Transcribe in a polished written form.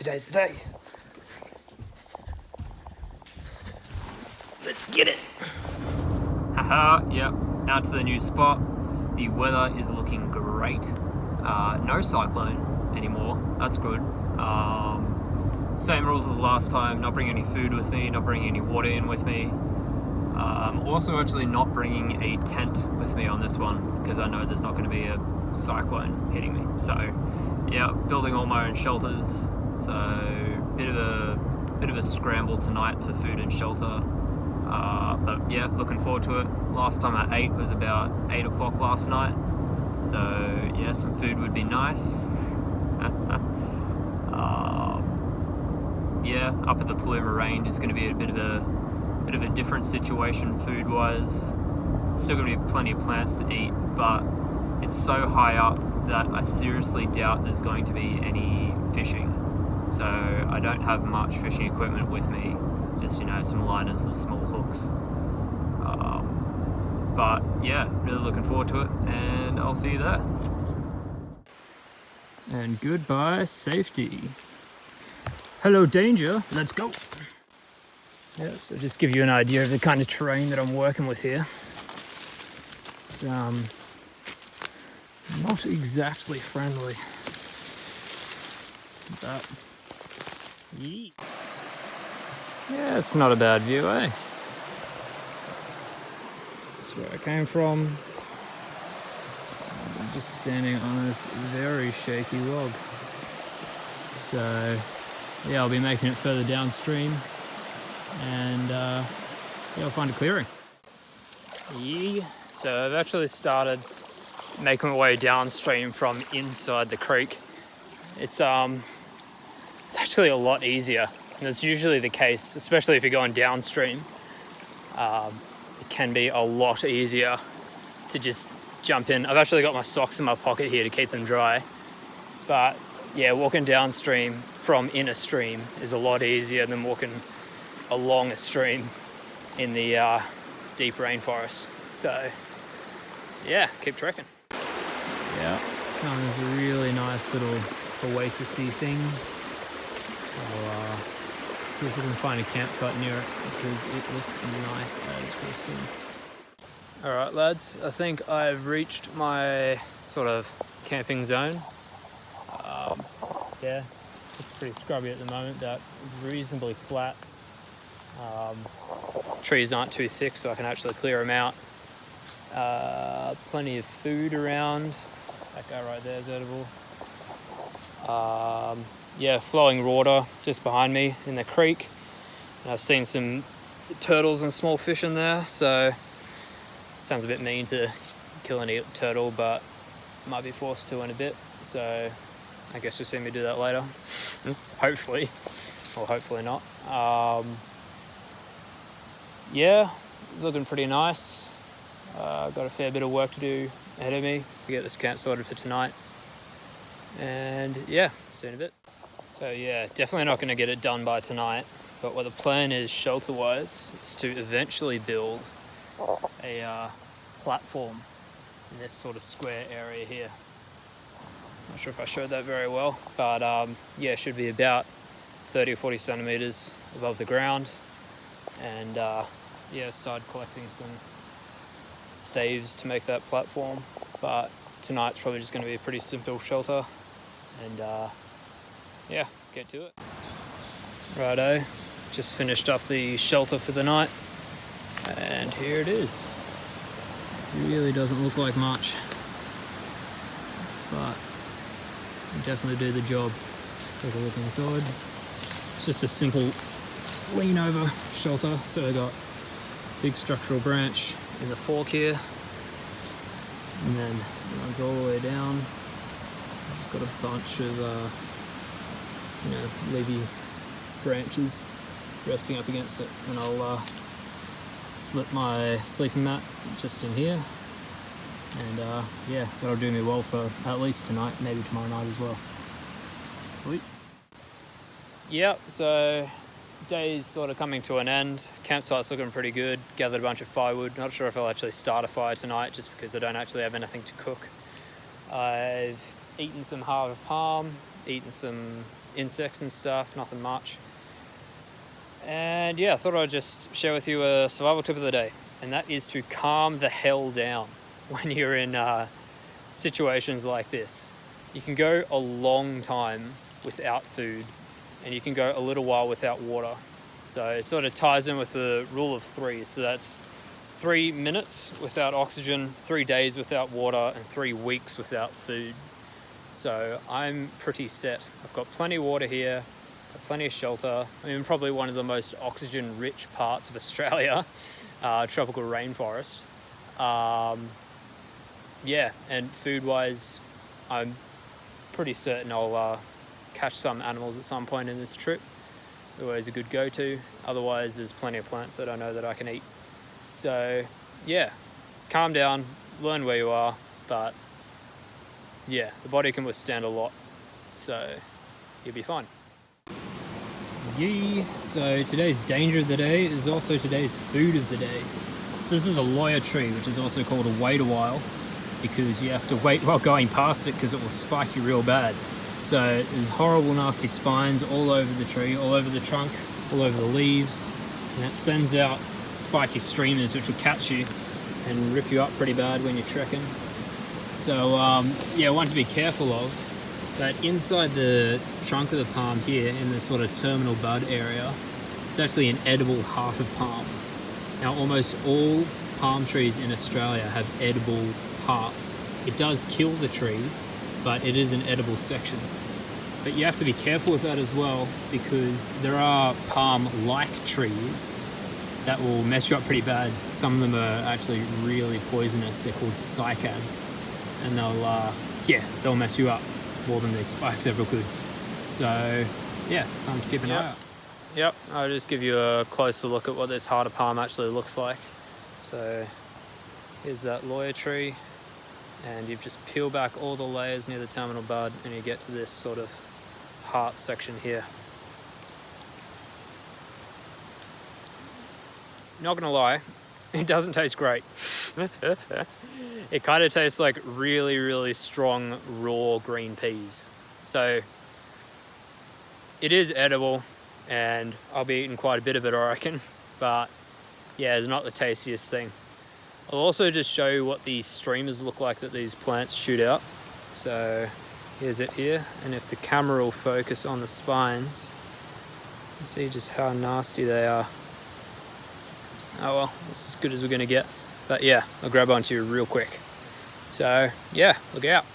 today's the day. Let's get it. Haha, yep, out to the new spot. The weather is looking great. No cyclone anymore, that's good. Same rules as last time, not bringing any food with me, not bringing any water in with me. Also actually not bringing a tent with me on this one because I know there's not going to be a cyclone hitting me. So yeah, building all my own shelters. So bit of a scramble tonight for food and shelter. But yeah, looking forward to it. Last time I ate was about 8 o'clock last night. So yeah, some food would be nice. Yeah, up at the Paluma range is going to be a bit of a different situation food-wise. Still going to be plenty of plants to eat, but it's so high up that I seriously doubt there's going to be any fishing. So I don't have much fishing equipment with me, just some line and some small hooks. But yeah, really looking forward to it, and I'll see you there. And goodbye safety. Hello danger, let's go. Yeah, so just give you an idea of the kind of terrain that I'm working with here. It's not exactly friendly, but yeet. Yeah, it's not a bad view, eh? That's where I came from. I'm just standing on this very shaky log. So yeah, I'll be making it further downstream, and yeah, I'll find a clearing. Yeah, so I've actually started making my way downstream from inside the creek. It's actually a lot easier, and it's usually the case, especially if you're going downstream. It can be a lot easier to just jump in. I've actually got my socks in my pocket here to keep them dry, but yeah, walking downstream from in a stream is a lot easier than walking along a stream in the deep rainforest. So yeah, keep trekking. Yeah, found this really nice little oasis-y thing. I'll see if we can find a campsite near it because it looks nice as for a swim. Alright lads, I think I've reached my sort of camping zone. Yeah, it's pretty scrubby at the moment. That is reasonably flat. Trees aren't too thick, so I can actually clear them out. Plenty of food around. That guy right there is edible. Yeah, flowing water just behind me in the creek. And I've seen some turtles and small fish in there, so sounds a bit mean to kill any turtle, but might be forced to in a bit. So I guess you'll see me do that later. Hopefully, or hopefully not. Yeah, it's looking pretty nice. Got a fair bit of work to do ahead of me to get this camp sorted for tonight. And yeah, see you in a bit. So yeah, definitely not going to get it done by tonight, but what the plan is shelter-wise is to eventually build a platform in this sort of square area here. Not sure if I showed that very well, but yeah, it should be about 30 or 40 centimeters above the ground, and yeah, started collecting some staves to make that platform. But tonight's probably just going to be a pretty simple shelter, and yeah, get to it. Righto, just finished up the shelter for the night, and here it is. It really doesn't look like much, but definitely do the job. Take a look inside. It's just a simple lean over shelter. So I got big structural branch in the fork here, and then it runs all the way down. I've just got a bunch of leafy branches resting up against it, and I'll slip my sleeping mat just in here. And yeah, that'll do me well for at least tonight, maybe tomorrow night as well. Sweet. Yep, so day's sort of coming to an end. Campsite's looking pretty good. Gathered a bunch of firewood. Not sure if I'll actually start a fire tonight just because I don't actually have anything to cook. I've eating some heart of palm, eating some insects and stuff, nothing much. And yeah, I thought I'd just share with you a survival tip of the day, and that is to calm the hell down when you're in situations like this. You can go a long time without food, and you can go a little while without water. So it sort of ties in with the rule of 3. So that's 3 minutes without oxygen, 3 days without water, and 3 weeks without food. So I'm pretty set. I've got plenty of water here, got plenty of shelter. I'm in probably one of the most oxygen-rich parts of Australia, tropical rainforest. Yeah, and food-wise, I'm pretty certain I'll catch some animals at some point in this trip. Always a good go-to. Otherwise, there's plenty of plants that I know that I can eat. So, yeah, calm down, learn where you are, but yeah, the body can withstand a lot, so you'll be fine. Yee! So today's danger of the day is also today's food of the day. So this is a lawyer tree, which is also called a wait a while, because you have to wait while going past it because it will spike you real bad. So there's horrible nasty spines all over the tree, all over the trunk, all over the leaves, and that sends out spiky streamers which will catch you and rip you up pretty bad when you're trekking. So yeah, one to be careful of, that inside the trunk of the palm here in the sort of terminal bud area, it's actually an edible heart of palm. Now almost all palm trees in Australia have edible hearts. It does kill the tree, but it is an edible section. But you have to be careful with that as well, because there are palm-like trees that will mess you up pretty bad. Some of them are actually really poisonous. They're called cycads, and they'll mess you up more than these spikes ever could. So yeah, something to keep an eye out. Yep, I'll just give you a closer look at what this heart of palm actually looks like. So here's that lawyer tree, and you've just peeled back all the layers near the terminal bud, and you get to this sort of heart section here. Not gonna lie, it doesn't taste great. It kind of tastes like really, really strong raw green peas. So it is edible, and I'll be eating quite a bit of it, I reckon. But yeah, it's not the tastiest thing. I'll also just show you what these streamers look like that these plants shoot out. So here's it here, and if the camera will focus on the spines, you see just how nasty they are. Oh well, that's as good as we're gonna get. But yeah, I'll grab onto you real quick. So yeah, look out.